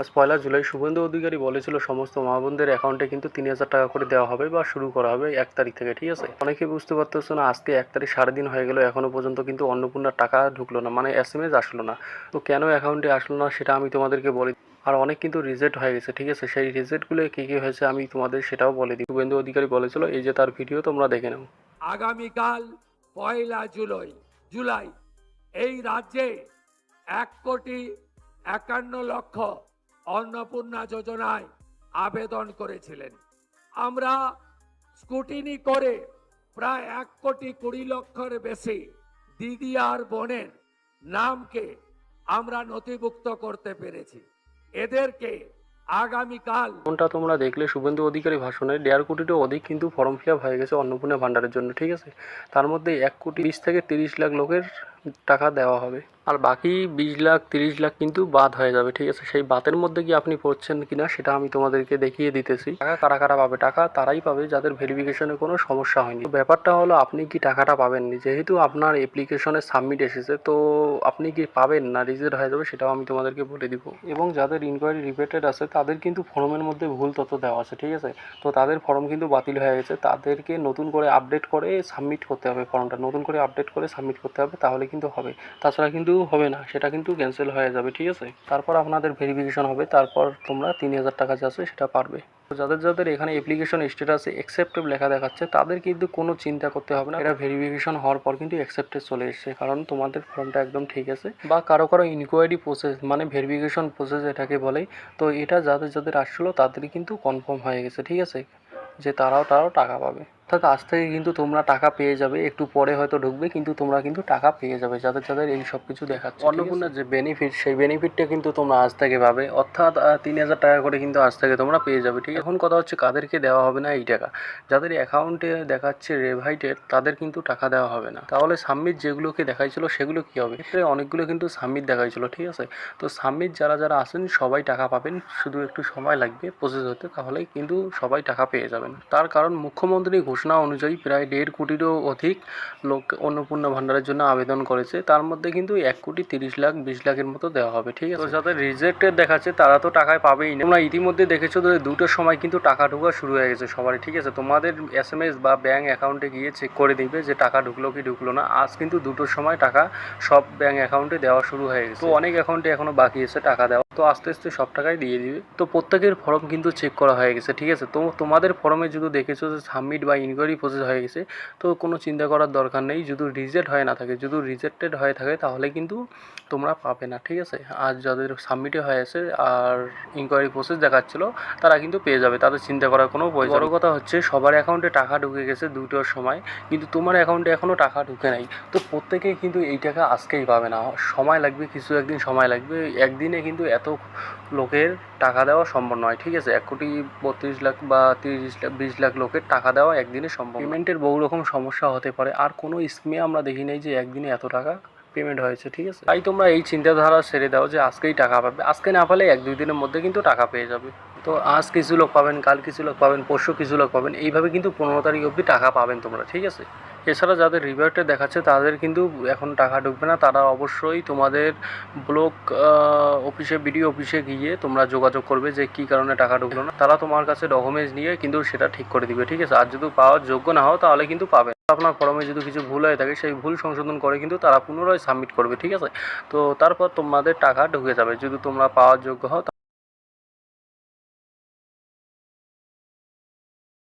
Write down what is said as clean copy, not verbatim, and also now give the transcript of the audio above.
আজ ১লা জুলাই শুভেন্দু অধিকারী বলেছিল সমস্ত মা বোনদের অ্যাকাউন্টে কিন্তু ৩,০০০ টাকা করে দেওয়া হবে বা শুরু করা হবে ১ তারিখ থেকে, ঠিক আছে? অনেকে বুঝতে পারতেছো না, আজকে ১ তারিখ সাড়ে দিন হয়ে গেল, এখনো পর্যন্ত কিন্তু অন্নপূর্ণার টাকা ঢুকলো না, মানে SMS আসলো না। তো কেন অ্যাকাউন্টে আসলো না সেটা আমি তোমাদেরকে বলি। আর অনেক কিন্তু রিজেক্ট হয়ে গেছে, ঠিক আছে? সেই রিজেক্টগুলো কী কী হয়েছে আমি তোমাদের সেটাও বলে দিই। শুভেন্দু অধিকারী বলেছিল, এই যে তার ভিডিও, তোমরা দেখে নাও। আগামীকাল ১লা জুলাই এই রাজ্যে ১,৫১,০০,০০০ অন্নপূর্ণা যোজনায় আবেদন করেছিলেন। আমরা স্কুটিনি করে প্রায় ১,২০,০০,০০০-এর বেশি দিদি আর বোনের নামকে আমরা নথিভুক্ত করতে পেরেছি। এদেরকে আগামীকাল যেমনটা তোমরা দেখলে শুভেন্দু অধিকারী ভাষণে ১.৫ কোটিরও অধিক কিন্তু ফর্ম ফিল আপ হয়ে গেছে অন্নপূর্ণা ভাণ্ডারের জন্য, ঠিক আছে? তার মধ্যে ১,২০,০০,০০০ থেকে ৩০ লাখ লোকের টাকা দেওয়া হবে, আর বাকি ২০ লাখ ৩০ লাখ কিন্তু বাদ হয়ে যাবে, ঠিক আছে? সেই বাতের মধ্যে কি আপনি পড়ছেন কিনা সেটা আমি তোমাদেরকে দেখিয়ে দিতেছি। টাকা কারা কারা পাবে? টাকা তারাই পাবে যাদের ভেরিফিকেশনে কোনো সমস্যা হয়নি। তো ব্যাপারটা হলো, আপনি কি টাকাটা পাবেননি, যেহেতু আপনার অ্যাপ্লিকেশনে সাবমিট এসেছে, তো আপনি কি পাবেন না রিজেক্ট হয়ে যাবে সেটাও আমি তোমাদেরকে বলে দিব। এবং যাদের ইনকোয়ারি রিপেটেড আছে তাদের কিন্তু ফর্মের মধ্যে ভুল তথ্য দেওয়া আছে, ঠিক আছে? তো তাদের ফর্ম কিন্তু বাতিল হয়ে গেছে, তাদেরকে নতুন করে আপডেট করে সাবমিট করতে হবে। ফর্মটা নতুন করে আপডেট করে সাবমিট করতে হবে, তাহলে কিন্তু হবে। তাছাড়া কিন্তু হবে না, সেটা কিন্তু ক্যান্সেল হয়ে যাবে, ঠিক আছে? তারপর আপনাদের ভেরিফিকেশন হবে, তারপর তোমরা ৩,০০০ টাকা যা আছে সেটা পারবে। তো যাদের যাদের এখানে অ্যাপ্লিকেশন স্ট্যাটাসে অ্যাকসেপ্টেড লেখা দেখাচ্ছে তাদের কিন্তু কোনো চিন্তা করতে হবে না, এটা ভেরিফিকেশন হওয়ার পর কিন্তু অ্যাকসেপ্টেড চলে এসছে, কারণ তোমাদের ফর্মটা একদম ঠিক আছে। বা কারো কারো ইনকোয়ারি প্রসেস মানে ভেরিফিকেশন প্রসেস এটাকে বলে, তো এটা যাদের যাদের আসছিলো তাদেরই কিন্তু কনফার্ম হয়ে গেছে, ঠিক আছে? যে তারাও টাকা পাবে। অর্থাৎ আজ থেকে কিন্তু তোমরা টাকা পেয়ে যাবে, একটু পরে হয়তো ঢুকবে কিন্তু তোমরা কিন্তু টাকা পেয়ে যাবে যাদের যাদের এই সব কিছু দেখাচ্ছে। অন্নপূর্ণার যে বেনিফিট, সেই বেনিফিটটা কিন্তু তোমরা আজ থেকে পাবে, অর্থাৎ ৩,০০০ টাকা করে কিন্তু আজ থেকে তোমরা পেয়ে যাবে, ঠিক আছে? এখন কথা হচ্ছে কাদেরকে দেওয়া হবে না এই টাকা। যাদের অ্যাকাউন্টে দেখাচ্ছে রেভাইটেড তাদের কিন্তু টাকা দেওয়া হবে না। তাহলে সাবমিট যেগুলোকে দেখাইছিল সেগুলো কী হবে? ক্ষেত্রে অনেকগুলো কিন্তু সাবমিট দেখাইছিল, ঠিক আছে? তো সাবমিট যারা যারা আছেন সবাই টাকা পাবেন, শুধু একটু সময় লাগবে প্রসেস হতে, তাহলেই কিন্তু সবাই টাকা পেয়ে যাবেন। তার কারণ মুখ্যমন্ত্রী ঘোষণা অনুযায়ী প্রায় ১.৫ কোটিরও অধিক লোক অন্নপূর্ণা ভাণ্ডারের জন্য আবেদন করেছে, তার মধ্যে কিন্তু ১,৩০,০০,০০০ ২০ লাখের মতো দেওয়া হবে, ঠিক আছে? তো যাদের রিজেক্টেড দেখাচ্ছে তারা তো টাকায় পাবেই না। তোমরা ইতিমধ্যে দেখেছো যে ২টোর সময় কিন্তু টাকা ঢোকা শুরু হয়ে গেছে সবারই, ঠিক আছে? তোমাদের SMS বা ব্যাঙ্ক অ্যাকাউন্টে গিয়ে চেক করে দিবে যে টাকা ঢুকলো কি ঢুকলো না। আজ কিন্তু ২টোর সময় টাকা সব ব্যাঙ্ক অ্যাকাউন্টে দেওয়া শুরু হয়ে গেছে। তো অনেক অ্যাকাউন্টে এখনো বাকি আছে টাকা দেওয়া, তো আস্তে আস্তে সব টাকাই দিয়ে দিবে। তো প্রত্যেকের ফর্ম কিন্তু চেক করা হয়ে গেছে, ঠিক আছে? তো তোমাদের ফর্মে যদি দেখেছো যে সাবমিট বা ইনকোয়ারি প্রসেস হয়ে গেছে, তো কোনো চিন্তা করার দরকার নেই। যদি রিজেক্ট হয়ে না থাকে, যদি রিজেক্টেড হয়ে থাকে তাহলে কিন্তু তোমরা পাবে না, ঠিক আছে? আর যাদের সাবমিটে হয়ে আছে আর ইনকোয়ারি প্রসেস দেখাচ্ছিলো তারা কিন্তু পেয়ে যাবে, তাদের চিন্তা করার কোনো প্রয়োজন। বড় কথা হচ্ছে সবার অ্যাকাউন্টে টাকা ঢুকে গেছে ২টোর সময়, কিন্তু তোমার অ্যাকাউন্টে এখনও টাকা ঢুকে নাই। তো প্রত্যেকেই কিন্তু এই টাকা আজকেই পাবে না, সময় লাগবে, কিছু একদিন সময় লাগবে। একদিনে কিন্তু এত লোকের টাকা দেওয়া সম্ভব নয়, ঠিক আছে? ১,৩২,০০,০০০ বা ৩০ লাখ ২০ লাখ লোকের টাকা দেওয়া একদিনে সম্ভব। পেমেন্টের বহু রকম সমস্যা হতে পারে, আর কোনো স্কিমে আমরা দেখি নাই যে একদিনে এত টাকা পেমেন্ট হয়েছে, ঠিক আছে? তাই তোমরা এই চিন্তাধারা ছেড়ে দাও যে আজকেই টাকা পাবে, আজকে না পেলে ১-২ দিনের মধ্যে কিন্তু টাকা পেয়ে যাবে। তো আজ কিছু লোক পাবেন, কাল কিছু লোক পাবেন, পরশু কিছু লোক পাবেন, এইভাবে কিন্তু ১৫ তারিখ অবধি টাকা পাবেন তোমরা, ঠিক আছে? এছাড়া যাদের রিভার্টে দেখাচ্ছে তাদের কিন্তু এখন টাকা ঢুকবে না, তারা অবশ্যই তোমাদের ব্লক অফিসে বিডিও অফিসে গিয়ে তোমরা যোগাযোগ করবে যে কী কারণে টাকা ঢুকলো না। তারা তোমার কাছে ডকুমেন্টস নিয়ে কিন্তু সেটা ঠিক করে দিবে, ঠিক আছে? আর যদি পাওয়ার যোগ্য না হও তাহলে কিন্তু পাবে। আপনার ফর্মে যদি কিছু ভুল হয়ে থাকে সেই ভুল সংশোধন করে কিন্তু তারা পুনরায় সাবমিট করবে, ঠিক আছে? তো তারপর তোমাদের টাকা ঢুকে যাবে যদি তোমরা পাওয়ার যোগ্য হও।